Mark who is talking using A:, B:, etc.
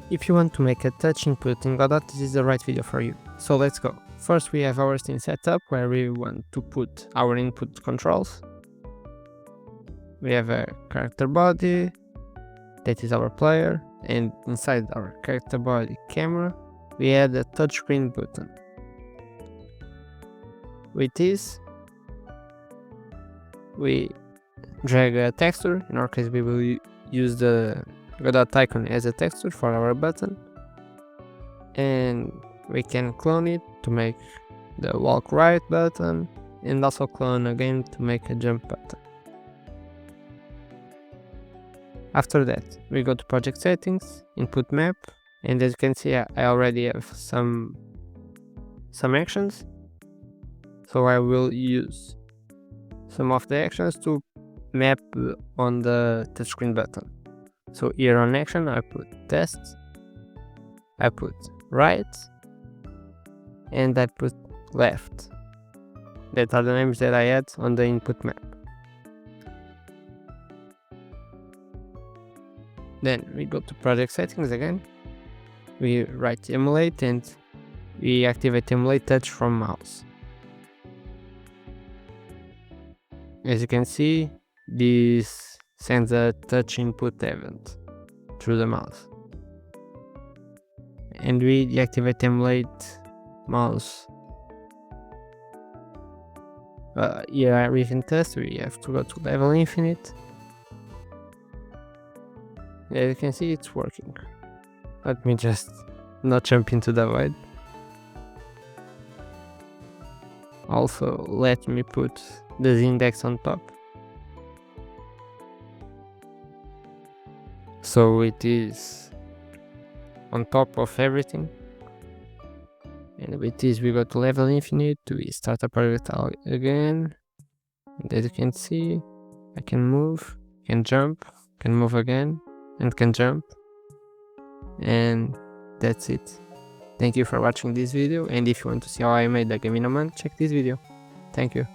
A: If you want to make a touch input in Godot, this is the right video for you. So let's go. First we have our scene setup where we want to put our input controls. We have a character body, that is our player, and inside our character body camera we add a touchscreen button. With this we drag a texture. In our case we will use the Godot icon as a texture for our button, and we can clone it to make the walk right button, and also clone again to make a jump button. After that we go to project settings, input map, and as you can see I already have some actions, so I will use some of the actions to map on the touchscreen button. So here on action I put test, I put right, and I put left. That are the names that I had on the input map. Then we go to project settings again, we write emulate, and we activate emulate touch from mouse. As you can see, this sends a touch input event through the mouse. And we deactivate emulate mouse. Here we can test, we have to go to level infinite. As you can see, it's working. Let me just not jump into the void. Also, let me put the index on top, so it is on top of everything. And with this we go to level infinite, we start a project again, and as you can see I can move, can jump, can move again, and can jump, and that's it. Thank you for watching this video, and if you want to see how I made the game in a month, check this video. Thank you.